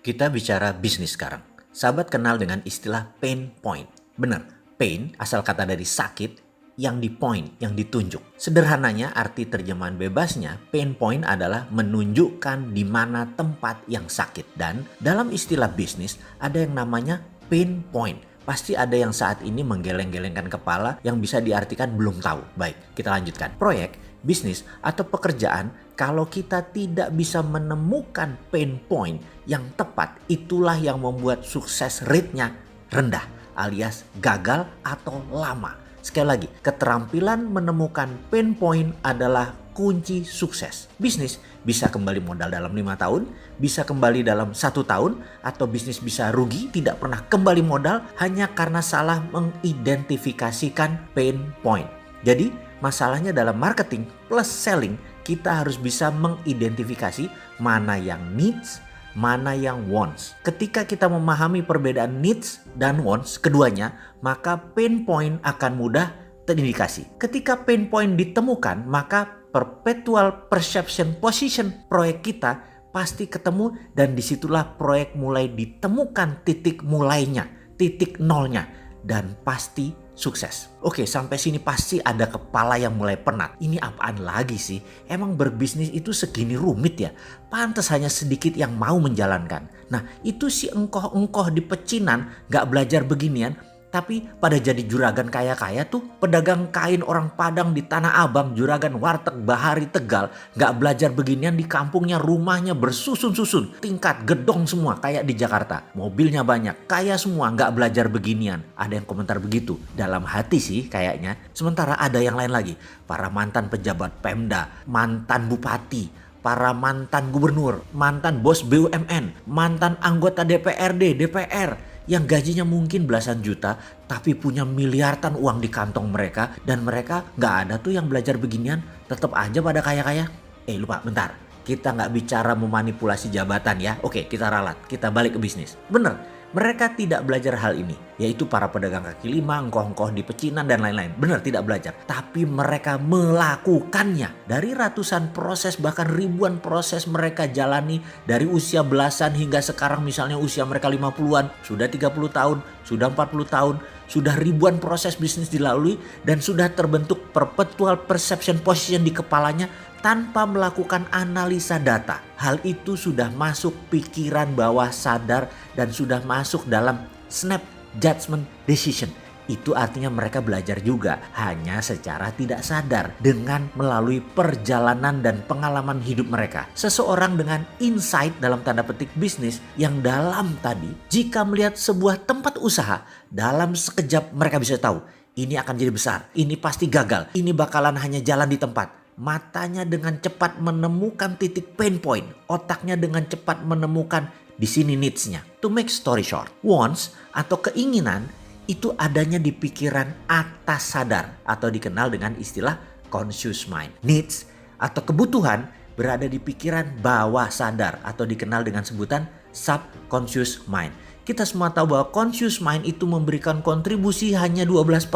Kita bicara bisnis sekarang. Sahabat kenal dengan istilah pain point. Benar, pain asal kata dari sakit yang di point, yang ditunjuk. Sederhananya arti terjemahan bebasnya, pain point adalah menunjukkan di mana tempat yang sakit. Dan dalam istilah bisnis ada yang namanya pain point. Pasti ada yang saat ini menggeleng-gelengkan kepala yang bisa diartikan belum tahu. Baik, kita lanjutkan. Proyek, bisnis, atau pekerjaan, kalau kita tidak bisa menemukan pain point yang tepat, itulah yang membuat sukses rate-nya rendah alias gagal atau lama. Sekali lagi, keterampilan menemukan pain point adalah kunci sukses. Bisnis bisa kembali modal dalam 5 tahun, bisa kembali dalam 1 tahun, atau bisnis bisa rugi, tidak pernah kembali modal hanya karena salah mengidentifikasikan pain point. Jadi, masalahnya dalam marketing plus selling, kita harus bisa mengidentifikasi mana yang needs, mana yang wants. Ketika kita memahami perbedaan needs dan wants keduanya, maka pain point akan mudah terindikasi. Ketika pain point ditemukan, maka perpetual perception position proyek kita pasti ketemu, dan disitulah proyek mulai ditemukan titik mulainya, titik nolnya, dan pasti sukses. Oke, sampai sini pasti ada kepala yang mulai penat. Ini apaan lagi sih? Emang berbisnis itu segini rumit ya? Pantas hanya sedikit yang mau menjalankan. Nah, itu si engkoh-engkoh di pecinan gak belajar beginian, tapi pada jadi juragan kaya-kaya tuh. Pedagang kain orang Padang di Tanah Abang, juragan warteg Bahari Tegal, gak belajar beginian, di kampungnya rumahnya bersusun-susun, tingkat gedong semua kayak di Jakarta. Mobilnya banyak, kaya semua, gak belajar beginian. Ada yang komentar begitu, dalam hati sih kayaknya. Sementara ada yang lain lagi, para mantan pejabat Pemda, mantan bupati, para mantan gubernur, mantan bos BUMN, mantan anggota DPRD, DPR, yang gajinya mungkin belasan juta tapi punya miliaran uang di kantong mereka, dan mereka gak ada tuh yang belajar beginian, tetap aja pada kaya-kaya. Lupa, bentar, kita gak bicara memanipulasi jabatan ya. Oke, kita ralat, kita balik ke bisnis. Bener, mereka tidak belajar hal ini, yaitu para pedagang kaki lima, engkoh-engkoh di pecinan dan lain-lain. Benar, tidak belajar. Tapi mereka melakukannya. Dari ratusan proses, bahkan ribuan proses mereka jalani dari usia belasan hingga sekarang, misalnya usia mereka 50-an, sudah 30 tahun, sudah 40 tahun, sudah ribuan proses bisnis dilalui, dan sudah terbentuk perpetual perception position di kepalanya tanpa melakukan analisa data. Hal itu sudah masuk pikiran bawah sadar dan sudah masuk dalam snap judgment decision. Itu artinya mereka belajar juga, hanya secara tidak sadar dengan melalui perjalanan dan pengalaman hidup mereka. Seseorang dengan insight dalam tanda petik bisnis yang dalam tadi, jika melihat sebuah tempat usaha, dalam sekejap mereka bisa tahu ini akan jadi besar, ini pasti gagal, ini bakalan hanya jalan di tempat. Matanya dengan cepat menemukan titik pain point, otaknya dengan cepat menemukan di sini needs-nya. To make story short, wants atau keinginan itu adanya di pikiran atas sadar atau dikenal dengan istilah conscious mind. Needs atau kebutuhan berada di pikiran bawah sadar atau dikenal dengan sebutan subconscious mind. Kita semua tahu bahwa conscious mind itu memberikan kontribusi hanya 12%.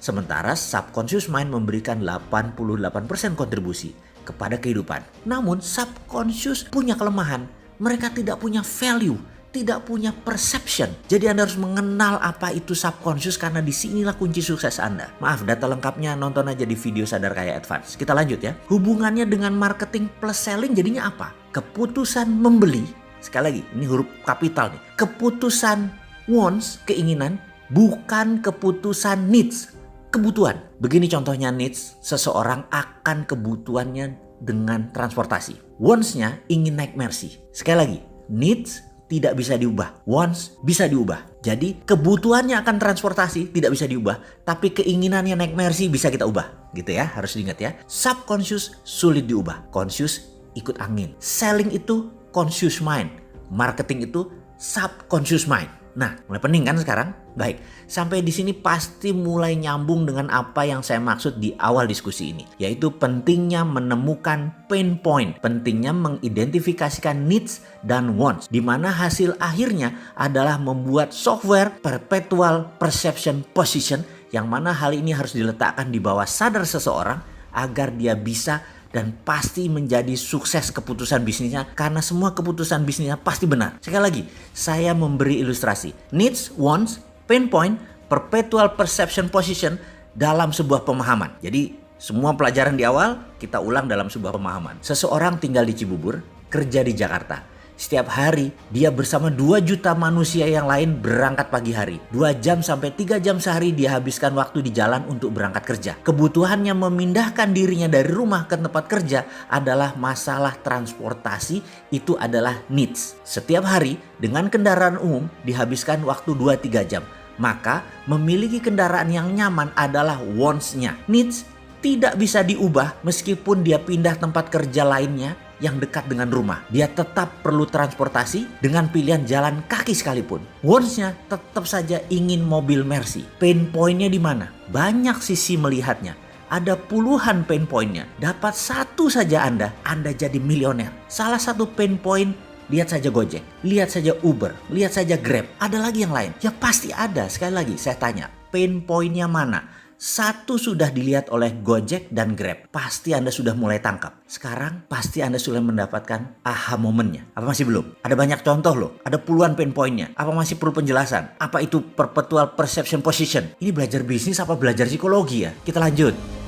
Sementara subconscious mind memberikan 88% kontribusi kepada kehidupan. Namun subconscious punya kelemahan. Mereka tidak punya value, tidak punya perception. Jadi Anda harus mengenal apa itu subconscious, karena disinilah kunci sukses Anda. Maaf, data lengkapnya nonton aja di video Sadar Kaya Advance. Kita lanjut ya. Hubungannya dengan marketing plus selling jadinya apa? Keputusan membeli. Sekali lagi, ini huruf kapital nih. Keputusan wants, keinginan, bukan keputusan needs, kebutuhan. Begini contohnya needs, seseorang akan kebutuhannya dengan transportasi. Wants-nya ingin naik Mercy. Sekali lagi, needs tidak bisa diubah, wants bisa diubah. Jadi kebutuhannya akan transportasi tidak bisa diubah, tapi keinginannya naik Mercy bisa kita ubah. Gitu ya, harus diingat ya. Subconscious sulit diubah, conscious ikut angin. Selling itu conscious mind, marketing itu subconscious mind. Nah, mulai pening kan sekarang? Baik, sampai di sini pasti mulai nyambung dengan apa yang saya maksud di awal diskusi ini, yaitu pentingnya menemukan pain point, pentingnya mengidentifikasikan needs dan wants, di mana hasil akhirnya adalah membuat software perpetual perception position, yang mana hal ini harus diletakkan di bawah sadar seseorang agar dia bisa dan pasti menjadi sukses keputusan bisnisnya karena semua keputusan bisnisnya pasti benar. Sekali lagi, saya memberi ilustrasi. Needs, wants, pain point, perpetual perception position dalam sebuah pemahaman. Jadi semua pelajaran di awal kita ulang dalam sebuah pemahaman. Seseorang tinggal di Cibubur, kerja di Jakarta. Setiap hari dia bersama 2 juta manusia yang lain berangkat pagi hari. 2 jam sampai 3 jam sehari dia habiskan waktu di jalan untuk berangkat kerja. Kebutuhannya memindahkan dirinya dari rumah ke tempat kerja adalah masalah transportasi, itu adalah needs. Setiap hari dengan kendaraan umum dihabiskan waktu 2-3 jam. Maka memiliki kendaraan yang nyaman adalah wants-nya. Needs tidak bisa diubah meskipun dia pindah tempat kerja lainnya yang dekat dengan rumah. Dia tetap perlu transportasi dengan pilihan jalan kaki sekalipun. Wants-nya tetap saja ingin mobil Mercy. Pain point-nya di mana? Banyak sisi melihatnya. Ada puluhan pain point-nya. Dapat satu saja Anda jadi milioner. Salah satu pain point, lihat saja Gojek, lihat saja Uber, lihat saja Grab. Ada lagi yang lain? Ya pasti ada. Sekali lagi saya tanya, pain point-nya mana? Satu sudah dilihat oleh Gojek dan Grab. Pasti Anda sudah mulai tangkap. Sekarang pasti Anda sudah mendapatkan aha momennya. Apa masih belum? Ada banyak contoh loh. Ada puluhan pain point-nya. Apa masih perlu penjelasan? Apa itu perpetual perception position? Ini belajar bisnis apa belajar psikologi ya? Kita lanjut.